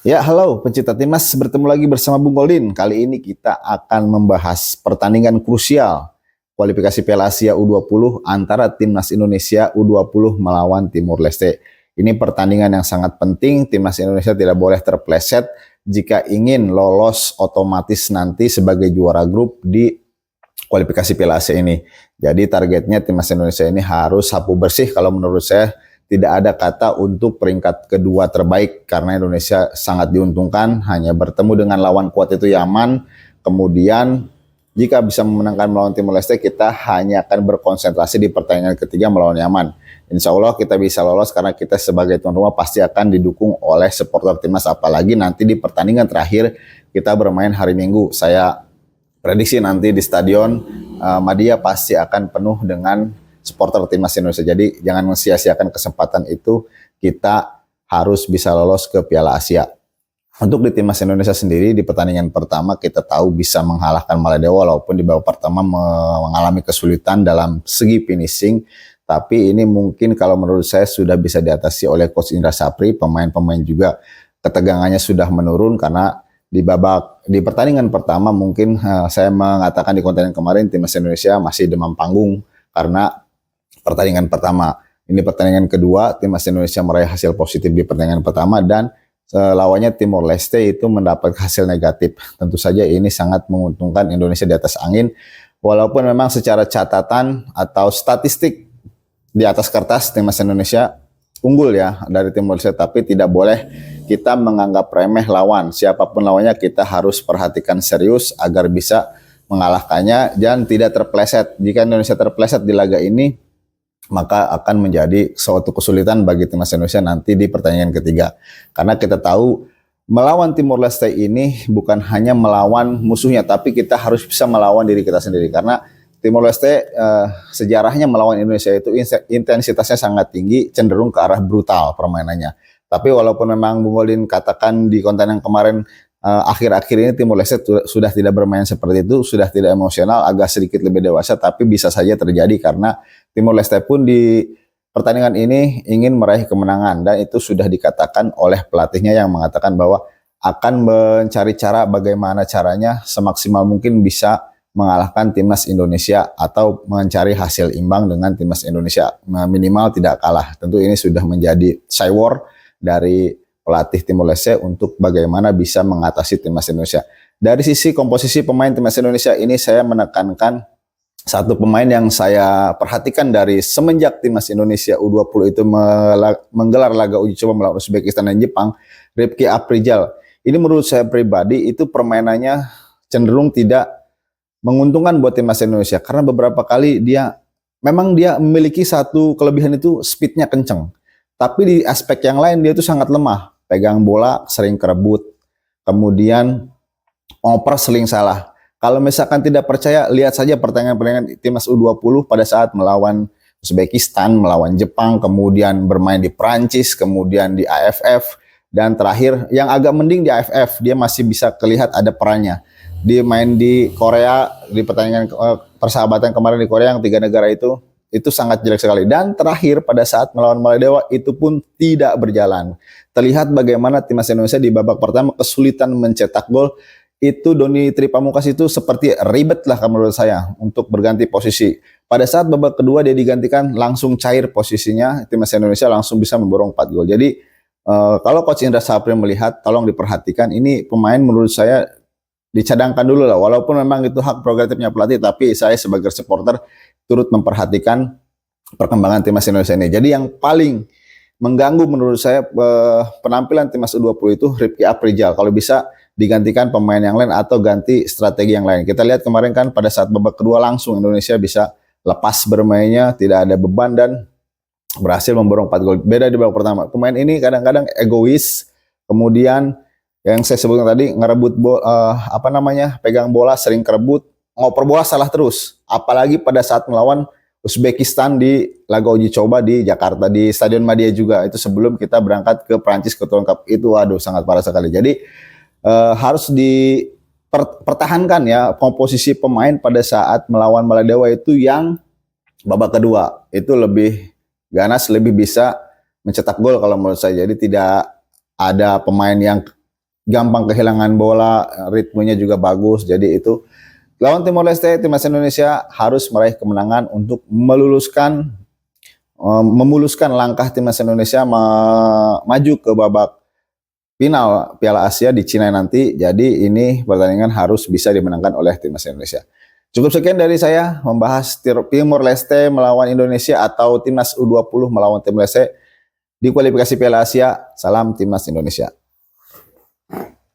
Ya, halo pencinta timnas, bertemu lagi bersama Bung Goldin. Kali ini kita akan membahas pertandingan krusial kualifikasi Piala Asia U20 antara timnas Indonesia U20 melawan Timur Leste. Ini pertandingan yang sangat penting, timnas Indonesia tidak boleh terpleset jika ingin lolos otomatis nanti sebagai juara grup di kualifikasi Piala Asia ini. Jadi targetnya timnas Indonesia ini harus sapu bersih kalau menurut saya. Tidak ada kata untuk peringkat kedua terbaik karena Indonesia sangat diuntungkan hanya bertemu dengan lawan kuat itu Yaman. Kemudian jika bisa memenangkan melawan Timor Leste, kita hanya akan berkonsentrasi di pertandingan ketiga melawan Yaman. Insya Allah kita bisa lolos karena kita sebagai tuan rumah pasti akan didukung oleh supporter timnas, apalagi nanti di pertandingan terakhir kita bermain hari Minggu. Saya prediksi nanti di Stadion Madia pasti akan penuh dengan supporter timnas Indonesia. Jadi jangan sia-siakan kesempatan itu, kita harus bisa lolos ke Piala Asia. Untuk di timnas Indonesia sendiri di pertandingan pertama kita tahu bisa mengalahkan Maladewa walaupun di babak pertama mengalami kesulitan dalam segi finishing. Tapi ini mungkin kalau menurut saya sudah bisa diatasi oleh Coach Indra Sapri. Pemain-pemain juga ketegangannya sudah menurun karena di pertandingan pertama mungkin saya mengatakan di konten yang kemarin timnas Indonesia masih demam panggung karena pertandingan pertama. Ini pertandingan kedua, timnas Indonesia meraih hasil positif di pertandingan pertama dan lawannya Timor Leste itu mendapat hasil negatif. Tentu saja ini sangat menguntungkan Indonesia di atas angin. Walaupun memang secara catatan atau statistik di atas kertas timnas Indonesia unggul ya dari Timor Leste, tapi tidak boleh kita menganggap remeh lawan. Siapapun lawannya kita harus perhatikan serius agar bisa mengalahkannya dan tidak terpleset. Jika Indonesia terpleset di laga ini, maka akan menjadi suatu kesulitan bagi timnas Indonesia nanti di pertandingan ketiga. Karena kita tahu melawan Timor Leste ini bukan hanya melawan musuhnya, tapi kita harus bisa melawan diri kita sendiri. Karena Timor Leste sejarahnya melawan Indonesia itu intensitasnya sangat tinggi, cenderung ke arah brutal permainannya. Tapi walaupun memang Bung Goldin katakan di konten yang kemarin akhir-akhir ini Timor Leste sudah tidak bermain seperti itu, sudah tidak emosional, agak sedikit lebih dewasa, tapi bisa saja terjadi karena Timor Leste pun di pertandingan ini ingin meraih kemenangan dan itu sudah dikatakan oleh pelatihnya yang mengatakan bahwa akan mencari cara bagaimana caranya semaksimal mungkin bisa mengalahkan timnas Indonesia atau mencari hasil imbang dengan timnas Indonesia, minimal tidak kalah. Tentu ini sudah menjadi cywar dari pelatih Timor Leste untuk bagaimana bisa mengatasi timnas Indonesia. Dari sisi komposisi pemain timnas Indonesia ini saya menekankan satu pemain yang saya perhatikan dari semenjak timnas Indonesia U20 itu menggelar laga uji coba melawan Uzbekistan dan Jepang, Rifki Aprijal. Ini menurut saya pribadi itu permainannya cenderung tidak menguntungkan buat timnas Indonesia karena beberapa kali dia memiliki satu kelebihan itu speednya kenceng. Tapi di aspek yang lain dia itu sangat lemah. Pegang bola sering kerebut, kemudian oper sering salah. Kalau misalkan tidak percaya, lihat saja pertandingan-pertandingan timnas U20 pada saat melawan Uzbekistan, melawan Jepang, kemudian bermain di Prancis, kemudian di AFF, dan terakhir yang agak mending di AFF, dia masih bisa terlihat ada perannya. Dia main di Korea, di pertandingan persahabatan kemarin di Korea yang 3 negara itu sangat jelek sekali. Dan terakhir pada saat melawan Maladewa itu pun tidak berjalan. Terlihat bagaimana timnas Indonesia di babak pertama kesulitan mencetak gol. Itu Doni Tripamukas itu seperti ribet lah menurut saya untuk berganti posisi. Pada saat babak kedua dia digantikan langsung cair posisinya, timnas Indonesia langsung bisa memborong 4 gol. Jadi kalau Coach Indra Sapri melihat, tolong diperhatikan ini pemain menurut saya dicadangkan dulu lah. Walaupun memang itu hak prerogatifnya pelatih, tapi saya sebagai supporter turut memperhatikan perkembangan timnas Indonesia ini. Jadi yang paling mengganggu menurut saya penampilan timnas U20 itu Rifki Aprijal. Kalau bisa digantikan pemain yang lain atau ganti strategi yang lain. Kita lihat kemarin kan pada saat babak kedua langsung Indonesia bisa lepas bermainnya, tidak ada beban dan berhasil memborong 4 gol. Beda di babak pertama. Pemain ini kadang-kadang egois, kemudian yang saya sebutkan tadi ngerebut pegang bola sering kerebut, ngoper bola salah terus. Apalagi pada saat melawan Uzbekistan di laga uji coba di Jakarta di Stadion Madia juga. Itu sebelum kita berangkat ke Prancis ke World Cup. Itu waduh sangat parah sekali. Jadi harus dipertahankan ya komposisi pemain pada saat melawan Maladewa itu yang babak kedua itu lebih ganas, lebih bisa mencetak gol kalau menurut saya. Jadi tidak ada pemain yang gampang kehilangan bola, ritmenya juga bagus. Jadi itu lawan Timor Leste, timnas Indonesia harus meraih kemenangan untuk memuluskan langkah timnas Indonesia maju ke babak final Piala Asia di Cina nanti. Jadi ini pertandingan harus bisa dimenangkan oleh timnas Indonesia. Cukup sekian dari saya membahas Timor Leste melawan Indonesia atau timnas U20 melawan Timor Leste di kualifikasi Piala Asia. Salam timnas Indonesia.